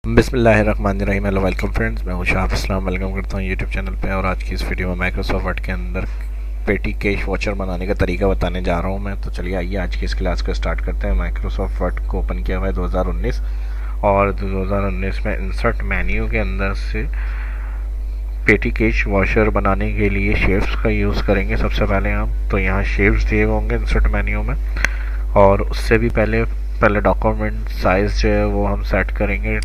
बिस्मिल्लाहिर्रहमानिर्रहीम। Hello welcome friends, मैं हूं शाह इस्लाम। वेलकम करता हूं यूट्यूब चैनल पे। और आज की इस वीडियो में माइक्रोसॉफ्ट वर्ड के अंदर पेटी कैश वॉचर बनाने का तरीका बताने जा रहा हूं मैं। तो चलिए आइए आज की इस क्लास को स्टार्ट करते हैं। माइक्रोसॉफ्ट वर्ड को ओपन किया हुआ है 2019 और 2019 में इंसर्ट मेन्यू के अंदर से पेटी कैश वॉशर बनाने के लिए शेप्स का यूज़ करेंगे सबसे पहले हम। तो यहाँ शेप्स दिए होंगे इंसर्ट मेन्यू में, और उससे भी पहले डॉक्यूमेंट साइज जो है वो हम सेट करेंगे।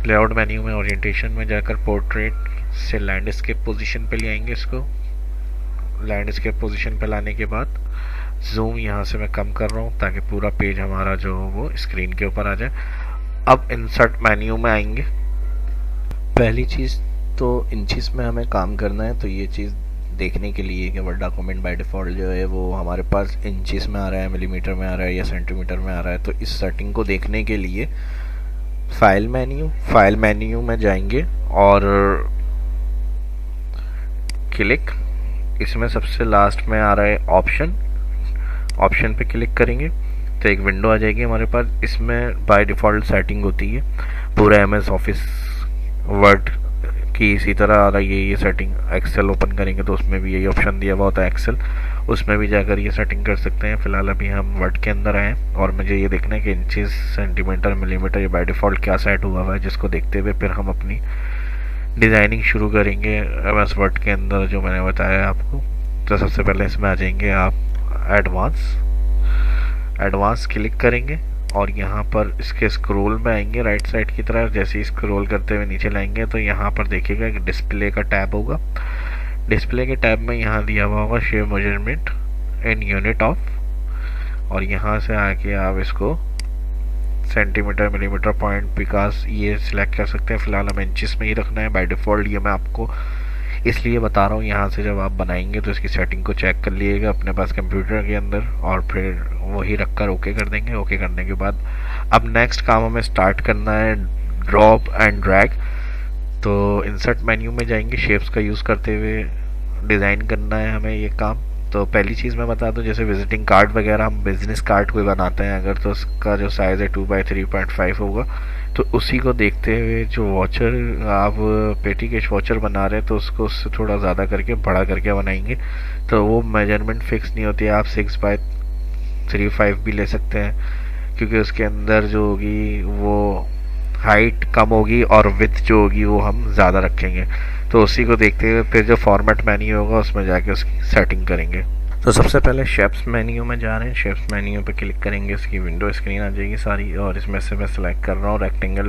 लेआउट मेन्यू में ओरिएंटेशन में जाकर पोर्ट्रेट से लैंडस्केप पोजीशन पे ले आएंगे इसको। लैंडस्केप पोजीशन पे लाने के बाद जूम यहाँ से मैं कम कर रहा हूँ ताकि पूरा पेज हमारा जो हो वो स्क्रीन के ऊपर आ जाए। अब इंसर्ट मेन्यू में आएंगे। पहली चीज़ तो इंचेस में हमें काम करना है, तो ये चीज़ देखने के लिए कि वर्ड डॉक्यूमेंट बाय डिफ़ॉल्ट जो है वो हमारे पास इंचेस में आ रहा है, मिलीमीटर में आ रहा है या सेंटीमीटर में आ रहा है। तो इस सेटिंग को देखने के लिए फाइल मेन्यू में जाएंगे और क्लिक, इसमें सबसे लास्ट में आ रहा है ऑप्शन पे क्लिक करेंगे तो एक विंडो आ जाएगी हमारे पास। इसमें बाय डिफ़ॉल्ट सेटिंग होती है पूरा एमएस ऑफिस वर्ड की इसी तरह आ रही है ये सेटिंग। एक्सेल ओपन करेंगे तो उसमें भी यही ऑप्शन दिया हुआ होता है एक्सेल, उसमें भी जाकर ये सेटिंग कर सकते हैं। फिलहाल अभी हम वर्ड के अंदर आए और मुझे ये देखना है कि इंचेस, सेंटीमीटर, मिलीमीटर ये बाय डिफ़ॉल्ट क्या सेट हुआ हुआ है, जिसको देखते हुए फिर हम अपनी डिज़ाइनिंग शुरू करेंगे एमएस वर्ड के अंदर जो मैंने बताया आपको। तो सबसे पहले इसमें आ जाएंगे आप एडवांस क्लिक करेंगे और यहाँ पर इसके स्क्रॉल में आएंगे राइट साइड की तरफ। जैसे ही स्क्रॉल करते हुए नीचे लाएंगे तो यहाँ पर देखिएगा कि डिस्प्ले का टैब होगा। डिस्प्ले के टैब में यहाँ दिया हुआ होगा shape measurement in unit of, और यहाँ से आके आप इसको सेंटीमीटर, मिलीमीटर, पॉइंट, पिकास ये सिलेक्ट कर सकते हैं। फिलहाल हमें इंचेस में ही रखना है बाय डिफ़ॉल्ट। ये मैं आपको इसलिए बता रहा हूँ, यहाँ से जब आप बनाएंगे तो इसकी सेटिंग को चेक कर लीजिएगा अपने पास कंप्यूटर के अंदर और फिर वही रखकर ओके कर देंगे। ओके करने के बाद अब नेक्स्ट काम हमें स्टार्ट करना है ड्रॉप एंड ड्रैग। तो इंसर्ट मेन्यू में जाएंगे, शेप्स का यूज़ करते हुए डिज़ाइन करना है हमें ये काम। तो पहली चीज़ मैं बता दूं, जैसे विजिटिंग कार्ड वगैरह हम बिजनेस कार्ड कोई बनाते हैं अगर, तो उसका जो साइज़ है 2x3.5 होगा। तो उसी को देखते हुए जो वॉचर आप पेटी कैश वॉचर बना रहे हैं तो उसको उससे थोड़ा ज़्यादा करके बड़ा करके बनाएंगे। तो वो मेजरमेंट फिक्स नहीं होती है, आप 6x3.5 भी ले सकते हैं क्योंकि उसके अंदर जो होगी वो हाइट कम होगी और विड्थ जो होगी वो हम ज़्यादा रखेंगे। तो उसी को देखते हुए फिर जो फॉर्मेट मेन्यू होगा उसमें जाके उसकी सेटिंग करेंगे। तो सबसे पहले शेप्स मेन्यू में जा रहे हैं। शेप्स मेन्यू पे क्लिक करेंगे, इसकी विंडो स्क्रीन आ जाएगी सारी, और इसमें से मैं सेलेक्ट कर रहा हूँ रेक्टेंगल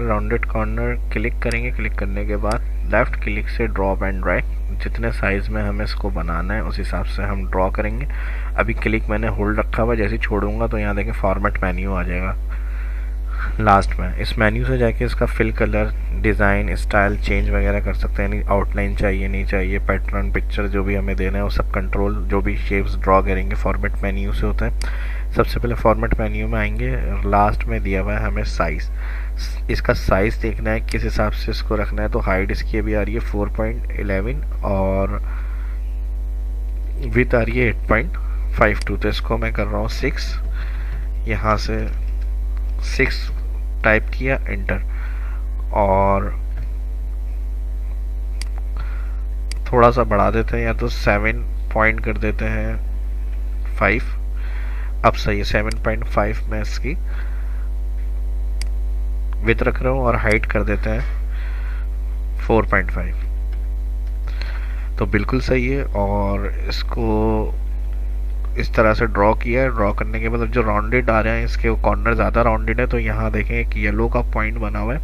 राउंडेड कॉर्नर क्लिक करेंगे। क्लिक करने के बाद लेफ़्ट क्लिक से ड्रॉप एंड ड्रैग, जितने साइज़ में हमें इसको बनाना है उस हिसाब से हम ड्रॉ करेंगे। अभी क्लिक मैंने होल्ड रखा हुआ, जैसे छोड़ूंगा तो यहाँ देखें फॉर्मेट मेन्यू आ जाएगा लास्ट में। इस मेन्यू से जाके इसका fill colour, design, style change वगैरह कर सकते हैं। आउटलाइन चाहिए नहीं चाहिए, पैटर्न, पिक्चर जो भी हमें देना है वो सब कंट्रोल जो भी शेप्स ड्रॉ करेंगे फॉर्मेट मेन्यू से होता है। सबसे पहले फॉर्मेट मेन्यू में आएंगे, लास्ट में दिया हुआ है हमें साइज़। इसका साइज़ देखना है किस हिसाब से इसको रखना है। तो हाइट इसकी अभी आ रही है 4.11 और विड्थ आ रही है 8.52। तो इसको मैं कर रहा हूँ 6। यहाँ से 6 टाइप किया, एंटर, और थोड़ा सा बढ़ा देते हैं या तो 7 पॉइंट कर देते हैं 5। अब सही है, 7.5 में इसकी विड्थ रख रहा हूँ और हाइट कर देते हैं 4.5। तो बिल्कुल सही है। और इसको इस तरह से ड्रॉ किया है। ड्रॉ करने के बाद जो राउंडेड आ रहे हैं इसके वो कॉर्नर ज़्यादा राउंडेड है, तो यहाँ देखें एक येलो का पॉइंट बना हुआ है।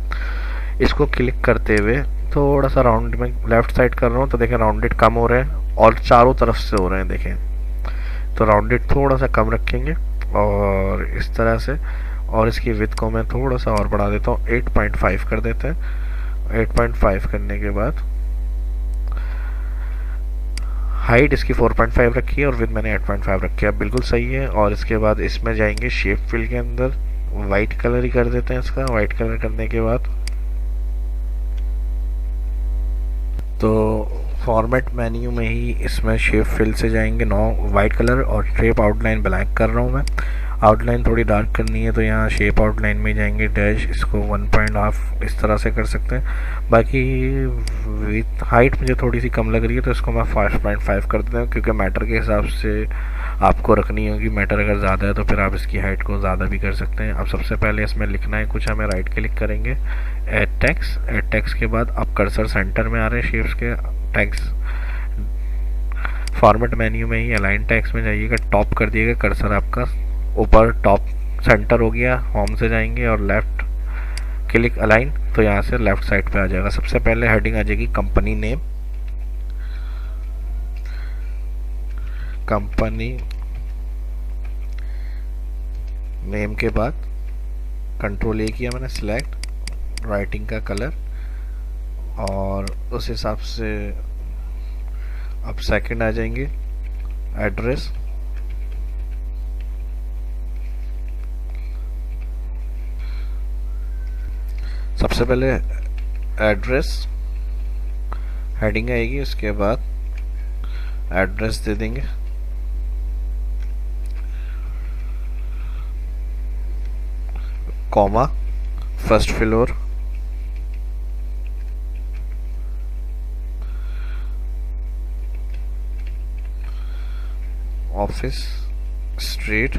इसको क्लिक करते हुए थोड़ा सा राउंड में लेफ्ट साइड कर रहा हूँ तो देखें राउंडेड कम हो रहे हैं और चारों तरफ से हो रहे हैं देखें। तो राउंडेड थोड़ा सा कम रखेंगे और इस तरह से, और इसकी विड्थ को मैं थोड़ा सा और बढ़ा देता हूँ, 8.5 कर देते हैं। 8.5 करने के बाद हाइट इसकी 4.5 रखी है और विड्थ मैंने 8.5 रखी है। अब बिल्कुल सही है। और इसके बाद इसमें जाएंगे शेप फिल के अंदर, वाइट कलर ही कर देते हैं इसका। वाइट कलर करने के बाद तो फॉर्मेट मेन्यू में ही इसमें शेप फिल से जाएंगे, नो वाइट कलर और शेप आउटलाइन ब्लैक कर रहा हूँ मैं। आउटलाइन थोड़ी डार्क करनी है तो यहाँ शेप आउटलाइन में जाएंगे, डैश इसको 1.5 इस तरह से कर सकते हैं। बाकी विथ हाइट मुझे थोड़ी सी कम लग रही है तो इसको मैं 5.5 कर देता हूँ, क्योंकि मैटर के हिसाब से आपको रखनी होगी। मैटर अगर ज़्यादा है तो फिर आप इसकी हाइट को ज़्यादा भी कर सकते हैं। अब सबसे पहले इसमें लिखना है कुछ, हमें राइट क्लिक करेंगे, ऐड टेक्स्ट के बाद अब कर्सर सेंटर में आ रहे हैं शेप्स के। टेक्स्ट फॉर्मेट मेन्यू में ही अलाइन टेक्स्ट में जाइएगा, टॉप कर दिएगा कर्सर आपका ऊपर, टॉप सेंटर हो गया। होम से जाएंगे और लेफ्ट क्लिक अलाइन, तो यहाँ से लेफ्ट साइड पे आ जाएगा। सबसे पहले हेडिंग आ जाएगी कंपनी नेम, कंपनी नेम के बाद कंट्रोल ए किया मैंने, सिलेक्ट राइटिंग का कलर, और उस हिसाब से अब सेकंड आ जाएंगे एड्रेस, सबसे पहले एड्रेस हेडिंग आएगी, उसके बाद एड्रेस दे देंगे, comma first floor, office street,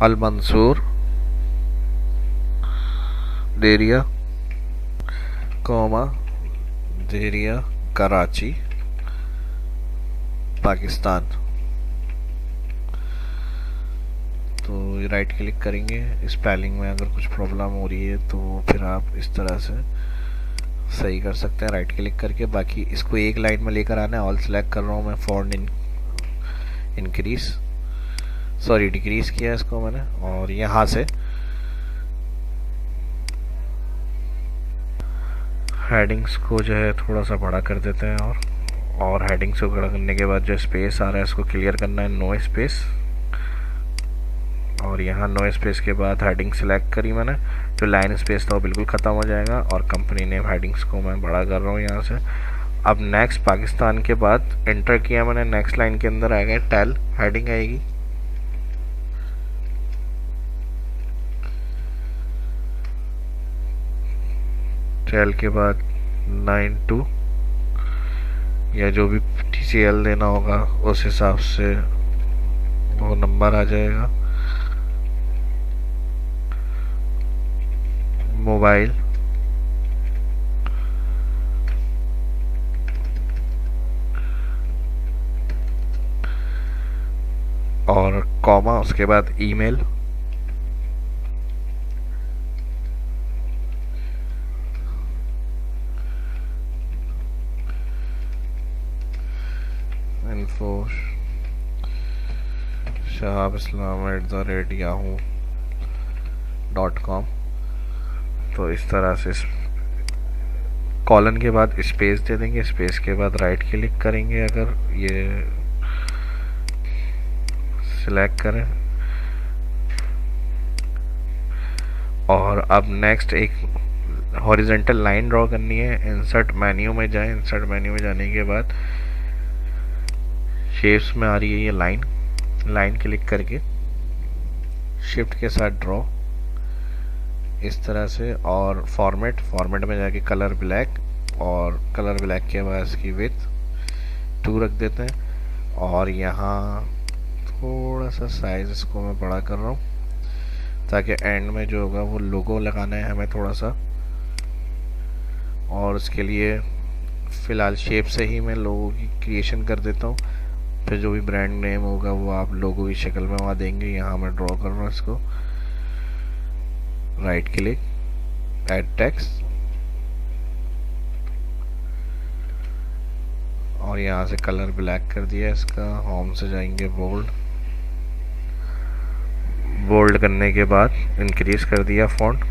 Al Mansoor Deoria, comma देरिया कराची पाकिस्तान। तो राइट क्लिक करेंगे, स्पेलिंग में अगर कुछ प्रॉब्लम हो रही है तो फिर आप इस तरह से सही कर सकते हैं राइट क्लिक करके। बाकी इसको एक लाइन में लेकर आना है, ऑल सेलेक्ट कर रहा हूँ मैं, फॉन्ट इंक्रीज सॉरी डिक्रीज किया इसको मैंने, और यहाँ से हेडिंग्स को जो है थोड़ा सा बड़ा कर देते हैं, और हेडिंग्स को बड़ा करने के बाद जो स्पेस आ रहा है इसको क्लियर करना है, नो स्पेस, और यहाँ नो स्पेस के बाद हेडिंग सेलेक्ट करी मैंने, जो लाइन स्पेस था वो बिल्कुल ख़त्म हो जाएगा, और कंपनी नेम हेडिंग्स को मैं बड़ा कर रहा हूँ यहाँ से। अब नेक्स्ट पाकिस्तान के बाद एंटर किया मैंने, नेक्स्ट लाइन के अंदर आ गया टेल हेडिंग आएगी, टेल के बाद 92 या जो भी TCL देना होगा उस हिसाब से वो नंबर आ जाएगा, मोबाइल, और कॉमा उसके बाद ईमेल, इन्फो shahabislam@yahoo.com। तो इस तरह से कॉलन के बाद स्पेस दे देंगे, स्पेस के बाद राइट क्लिक करेंगे, अगर ये सिलेक्ट करें, और अब नेक्स्ट एक हॉरिजॉन्टल लाइन ड्रॉ करनी है। इंसर्ट मेन्यू में जाएं, इंसर्ट मेन्यू में जाने के बाद शेप्स में आ रही है ये लाइन क्लिक करके शिफ्ट के साथ ड्रॉ इस तरह से, और फॉर्मेट में जाके कलर ब्लैक, और कलर ब्लैक के बाद इसकी विड्थ 2 रख देते हैं, और यहाँ थोड़ा सा साइज इसको मैं बड़ा कर रहा हूँ ताकि एंड में जो होगा वो लोगो लगाना है हमें थोड़ा सा, और उसके लिए फ़िलहाल शेप से ही मैं लोगो की क्रिएशन कर देता हूँ, फिर जो भी ब्रांड नेम होगा वो आप लोगों की शक्ल में वहाँ देंगे। यहाँ मैं ड्रॉ कर रहा हूँ इसको, राइट क्लिक ऐड टेक्स्ट, और यहाँ से कलर ब्लैक कर दिया इसका। होम से जाएंगे बोल्ड करने के बाद इंक्रीज कर दिया फॉन्ट,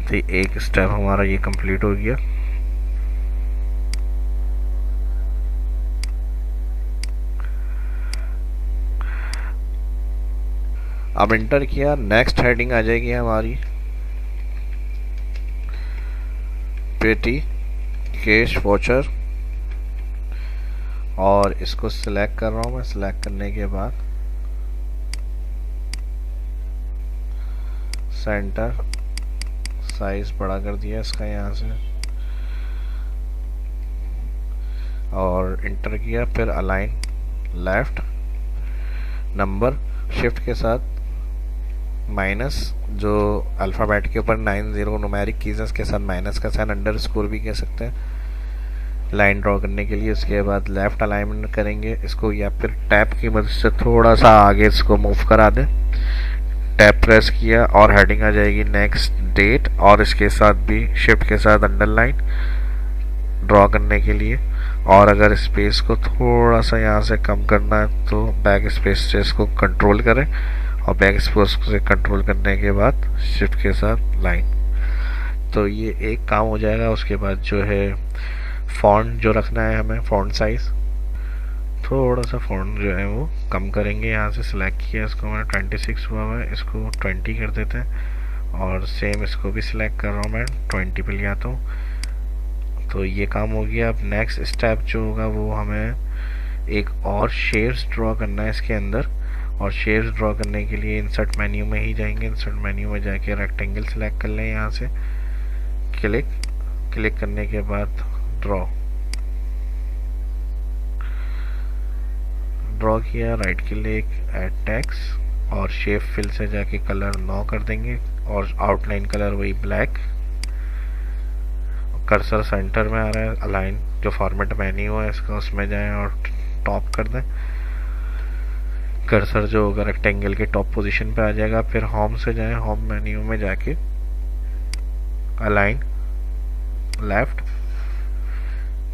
तो एक स्टेप हमारा ये कंप्लीट हो गया। अब इंटर किया, नेक्स्ट हेडिंग आ जाएगी हमारी पेटी कैश वाचर, और इसको सिलेक्ट कर रहा हूँ मैं। सिलेक्ट करने के बाद सेंटर साइज बड़ा कर दिया इसका यहाँ से, और इंटर किया। फिर अलाइन लेफ्ट, नंबर शिफ्ट के साथ माइनस, जो अल्फ़ाबेट के ऊपर 90 न्यूमेरिक कीज़ के साथ माइनस का साइन, अंडर स्कोर भी कह सकते हैं, लाइन ड्रॉ करने के लिए। उसके बाद लेफ्ट अलाइनमेंट करेंगे इसको, या फिर टैप की मदद से थोड़ा सा आगे इसको मूव करा दें। टैप प्रेस किया और हेडिंग आ जाएगी नेक्स्ट डेट, और इसके साथ भी शिफ्ट के साथ अंडरलाइन ड्रॉ करने के लिए। और अगर स्पेस को थोड़ा सा यहाँ से कम करना है तो बैक स्पेस से इसको कंट्रोल करें, और बैक स्पेस से कंट्रोल करने के बाद शिफ्ट के साथ लाइन। तो ये एक काम हो जाएगा। उसके बाद जो है फॉन्ट जो रखना है हमें, फॉन्ट साइज थोड़ा सा फॉन्ट जो है वो कम करेंगे। यहाँ से सिलेक्ट किया, इसको मैं 26 हुआ है, इसको 20 कर देते हैं, और सेम इसको भी सिलेक्ट कर रहा हूँ मैं, 20 पे ले आता हूँ। तो ये काम हो गया। अब नेक्स्ट स्टेप जो होगा वो हमें एक और शेप्स ड्रॉ करना है इसके अंदर, और शेप्स ड्रॉ करने के लिए इंसर्ट मेन्यू में ही जाएंगे। इंसर्ट मेन्यू में जाके रेक्टेंगल सिलेक्ट कर लें, यहाँ से क्लिक करने के बाद ड्रॉ किया, राइट क्लिक, ऐड टेक्स्ट, और शेप फिल से जाके कलर 9 कर देंगे, और आउटलाइन कलर वही ब्लैक। कर्सर सेंटर में आ रहा है, अलाइन जो फॉर्मेट मेन्यू है इसका उसमें जाएं और टॉप कर दें। कर्सर जो होगा रेक्टेंगल के टॉप पोजीशन पे आ जाएगा। फिर होम से जाएं, होम मेन्यू में जाके अलाइन लेफ्ट,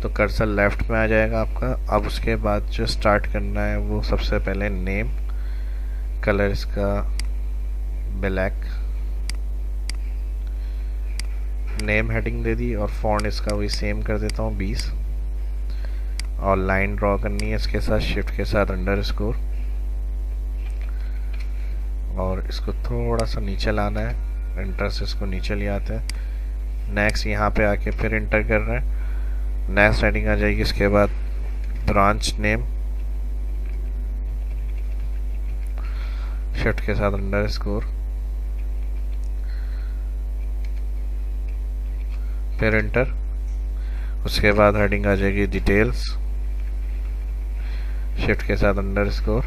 तो कर्सर लेफ्ट में आ जाएगा आपका। अब उसके बाद जो स्टार्ट करना है वो सबसे पहले नेम, कलर इसका ब्लैक, नेम हेडिंग दे दी, और फॉन्ट इसका वही सेम कर देता हूँ 20, और लाइन ड्रॉ करनी है इसके साथ शिफ्ट के साथ अंडर स्कोर, और इसको थोड़ा सा नीचे लाना है, एंटर से इसको नीचे ले आते हैं। नेक्स्ट यहाँ पे आके फिर एंटर कर रहे हैं, नेक्स्ट हेडिंग आ जाएगी। इसके बाद ब्रांच नेम, शिफ्ट के साथ अंडर स्कोर, फिर एंटर। उसके बाद हेडिंग आ जाएगी डिटेल्स, शिफ्ट के साथ अंडर स्कोर,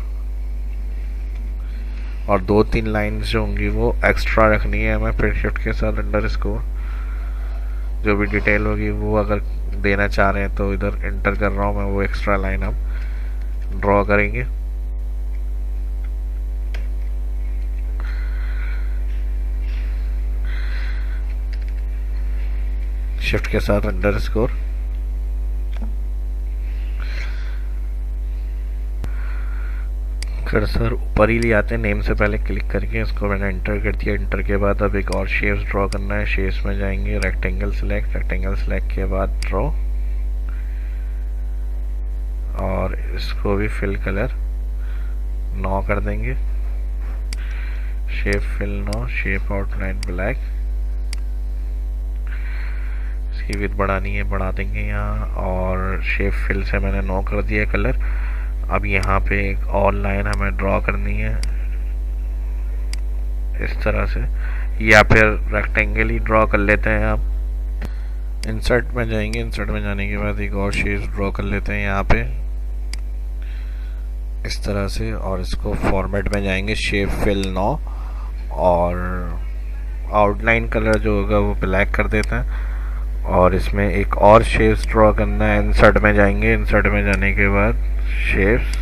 और 2-3 लाइन्स जो होंगी वो एक्स्ट्रा रखनी है हमें, फिर शिफ्ट के साथ अंडर स्कोर। जो भी डिटेल होगी वो अगर देना चाह रहे हैं तो इधर एंटर कर रहा हूँ मैं, वो एक्स्ट्रा लाइन हम ड्रॉ करेंगे। शिफ्ट के साथ अंडर स्कोर, कर्सर ऊपर ही ले आते हैं, नेम से पहले क्लिक करके इसको मैंने एंटर कर दिया। एंटर के बाद अब एक और शेप्स ड्रॉ करना है। शेप्स में जाएंगे, रेक्टेंगल सेलेक्ट के बाद ड्रॉ, और इसको भी फिल कलर 9 कर देंगे, shape fill 9, shape outline black, इसकी विड्थ बढ़ानी है बढ़ा देंगे यहाँ, और शेप फिल से मैंने 9 कर दिया कलर। अब यहाँ पे एक और लाइन हमें ड्रॉ करनी है इस तरह से, या फिर रेक्टेंगल ही ड्रॉ कर लेते हैं। आप इंसर्ट में जाएंगे, इंसर्ट में जाने के बाद एक और शेप ड्रॉ कर लेते हैं यहाँ पे इस तरह से, और इसको फॉर्मेट में जाएंगे, शेप फिल 9, और आउटलाइन कलर जो होगा वो ब्लैक कर देते हैं। और इसमें एक और शेप्स ड्रॉ करना है। इंसर्ट में जाएंगे, इंसर्ट में जाने के बाद शेप्स,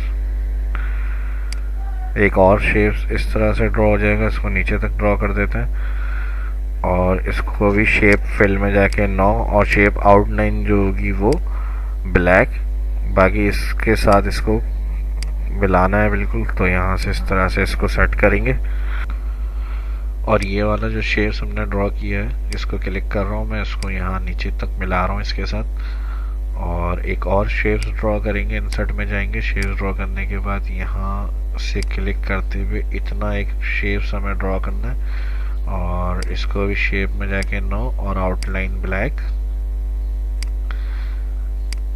एक और शेप्स इस तरह से ड्रॉ हो जाएगा, इसको नीचे तक ड्रॉ कर देते हैं, और इसको भी शेप फिल में जाके 9, और शेप आउटलाइन जो होगी वो ब्लैक। बाकी इसके साथ इसको मिलाना है बिल्कुल, तो यहाँ से इस तरह से इसको सेट करेंगे। और ये वाला जो शेप्स हमने ड्रॉ किया है इसको क्लिक कर रहा हूँ मैं, इसको यहाँ नीचे तक मिला रहा हूँ इसके साथ, और एक और शेप्स ड्रॉ करेंगे। इंसर्ट में जाएंगे, शेप्स ड्रॉ करने के बाद यहाँ से क्लिक करते हुए इतना एक शेप्स हमें ड्रॉ करना है और इसको भी शेप में जाके नो और आउटलाइन ब्लैक।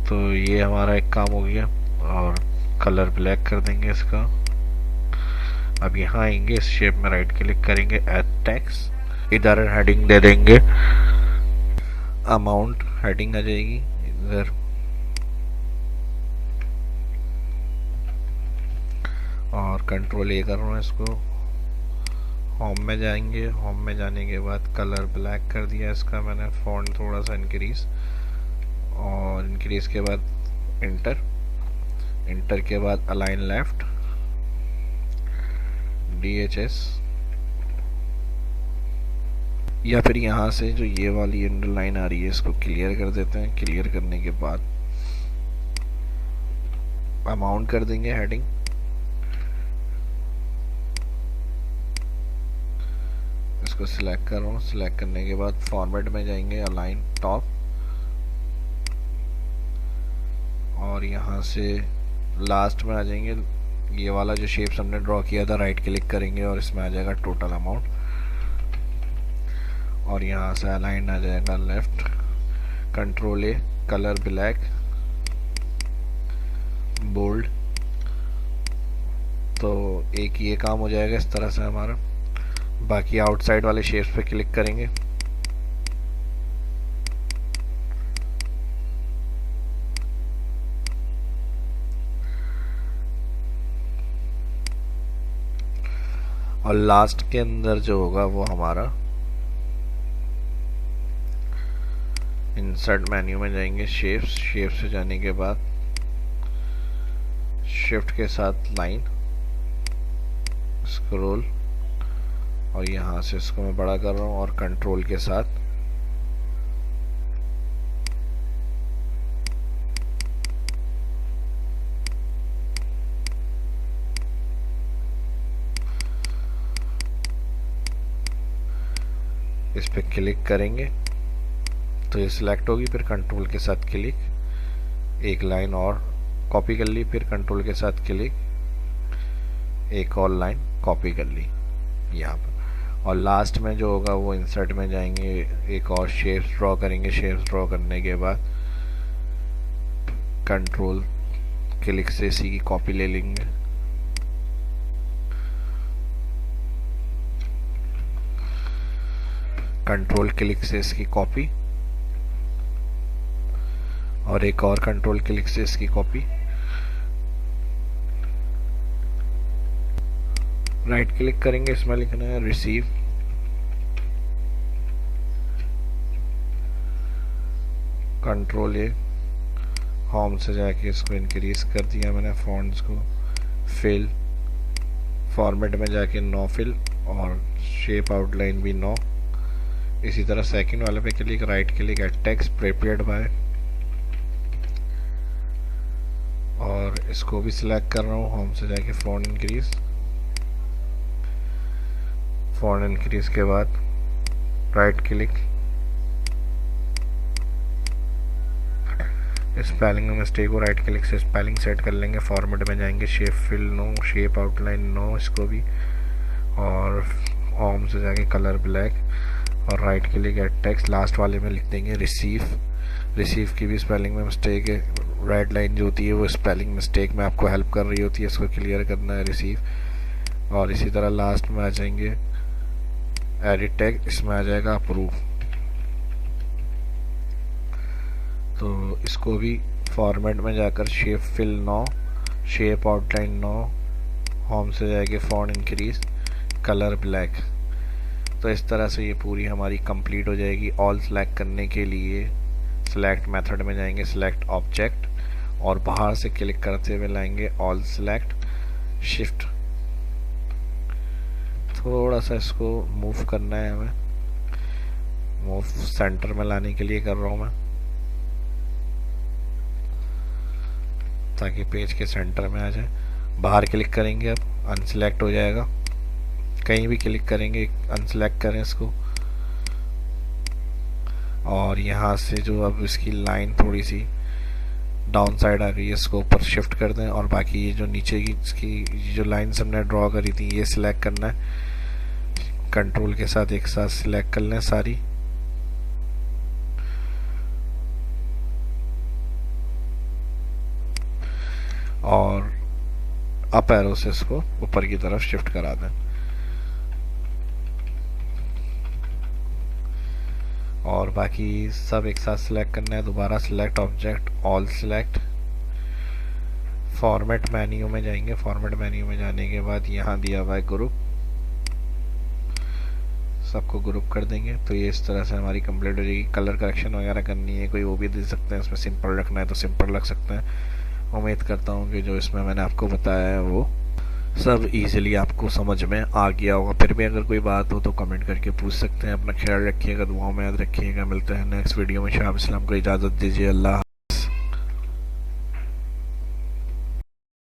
तो ये हमारा एक काम हो गया और कलर ब्लैक कर देंगे इसका। अब यहाँ आएंगे, इस शेप में राइट क्लिक करेंगे, ऐड टेक्स्ट, इधर हेडिंग दे देंगे, अमाउंट हेडिंग आ जाएगी इधर, और कंट्रोल ए कर रहा हूँ इसको। होम में जाएंगे, होम में जाने के बाद कलर ब्लैक कर दिया इसका मैंने, फॉन्ट थोड़ा सा इंक्रीज, और इंक्रीज के बाद इंटर, इंटर के बाद अलाइन लेफ्ट, DHS, या फिर यहाँ से जो ये वाली अंडरलाइन आ रही है इसको क्लियर कर देते हैं। क्लियर करने के बाद अमाउंट कर देंगे हेडिंग, इसको सिलेक्ट कर रहा हूँ। सिलेक्ट करने के बाद फॉर्मेट में जाएंगे, अलाइन टॉप, और यहाँ से लास्ट में आ जाएंगे, ये वाला जो शेप्स हमने ड्रॉ किया था राइट क्लिक करेंगे और इसमें आ जाएगा टोटल अमाउंट, और यहाँ से अलाइन आ जाएगा left, control A, colour black, bold. तो एक ये काम हो जाएगा इस तरह से हमारा। बाकी आउटसाइड वाले शेप्स पे क्लिक करेंगे, और लास्ट के अंदर जो होगा वो हमारा इंसर्ट मेन्यू में जाएंगे, शेप्स, शेप्स से जाने के बाद शिफ्ट के साथ लाइन, स्क्रॉल, और यहाँ से इसको मैं बड़ा कर रहा हूँ और कंट्रोल के साथ इस पे क्लिक करेंगे तो ये सिलेक्ट होगी, फिर कंट्रोल के साथ क्लिक, एक लाइन और कॉपी कर ली, फिर कंट्रोल के साथ क्लिक, एक और लाइन कॉपी कर ली यहाँ पर, और लास्ट में जो होगा वो इंसर्ट में जाएंगे, एक और शेप्स ड्रॉ करेंगे। शेप्स ड्रॉ करने के बाद कंट्रोल क्लिक से इसी की कॉपी ले लेंगे, कंट्रोल क्लिक से इसकी कॉपी, और एक और कंट्रोल क्लिक से इसकी कॉपी, राइट क्लिक करेंगे, इसमें लिखना है रिसीव, कंट्रोल ए, होम से जाके इसको इंक्रीज कर दिया मैंने, फॉन्ट्स को फिल, फॉर्मेट में जाके नो फिल, और शेप आउटलाइन भी नो। इसी तरह सेकंड वाले पे click, right click, add text, prepared by, और इसको भी सिलेक्ट कर रहा हूँ, होम से जाके फॉन्ट इंक्रीज, फॉन्ट इंक्रीज के बाद राइट क्लिक, स्पेलिंग में मिस्टेक हो, राइट क्लिक से स्पेलिंग सेट कर लेंगे, फॉर्मेट में जाएंगे, shape fill no, shape outline no, इसको भी, और होम से जाके कलर ब्लैक, और right click, add text, last वाले में लिख देंगे रिसीव। रिसीव की भी स्पेलिंग में मिस्टेक है, रेड लाइन जो होती है वो स्पेलिंग मिस्टेक में आपको हेल्प कर रही होती है, इसको क्लियर करना है, रिसीव। और इसी तरह लास्ट में आ जाएंगे एडिट टैग, इसमें आ जाएगा अप्रूव। तो इसको भी फॉर्मेट में जाकर shape fill no, shape outline no, home से जाएंगे फॉन्ट इंक्रीज, कलर ब्लैक। तो इस तरह से ये पूरी हमारी कंप्लीट हो जाएगी। ऑल सेलेक्ट करने के लिए सेलेक्ट मेथड में जाएंगे, सेलेक्ट ऑब्जेक्ट, और बाहर से क्लिक करते हुए लाएंगे ऑल सेलेक्ट, शिफ्ट, थोड़ा सा इसको मूव करना है हमें, मूव सेंटर में लाने के लिए कर रहा हूँ मैं, ताकि पेज के सेंटर में आ जाए। बाहर क्लिक करेंगे, अब अनसेलेक्ट हो जाएगा, कहीं भी क्लिक करेंगे अनसेलेक्ट करें इसको, और यहाँ से जो अब इसकी लाइन थोड़ी सी डाउन साइड आ गई है, इसको ऊपर शिफ्ट कर दें और बाकी ये जो नीचे की इसकी जो लाइन्स हमने ड्रॉ करी थी ये सिलेक्ट करना है, कंट्रोल के साथ एक साथ सिलेक्ट कर लें सारी। और अप एरो से इसको ऊपर की तरफ शिफ्ट करा दें। और बाकी सब एक साथ सिलेक्ट करना है, दोबारा select object, all select, format menu में जाएंगे। फॉर्मेट मेन्यू में जाने के बाद यहाँ दिया हुआ है ग्रुप, सबको ग्रुप कर देंगे। तो ये इस तरह से हमारी कंप्लीट हो जाएगी। कलर करेक्शन वगैरह करनी है कोई वो भी दे सकते हैं, इसमें सिंपल रखना है तो सिंपल रख सकते हैं। उम्मीद करता हूँ कि जो इसमें मैंने आपको बताया है वो सब इजीली आपको समझ में आ गया होगा। फिर भी अगर कोई बात हो तो कमेंट करके पूछ सकते हैं। अपना ख्याल रखिएगा, दुआओं में याद रखिएगा। मिलते हैं नेक्स्ट वीडियो में। शाह इस्लाम को इजाज़त दीजिए। अल्लाह।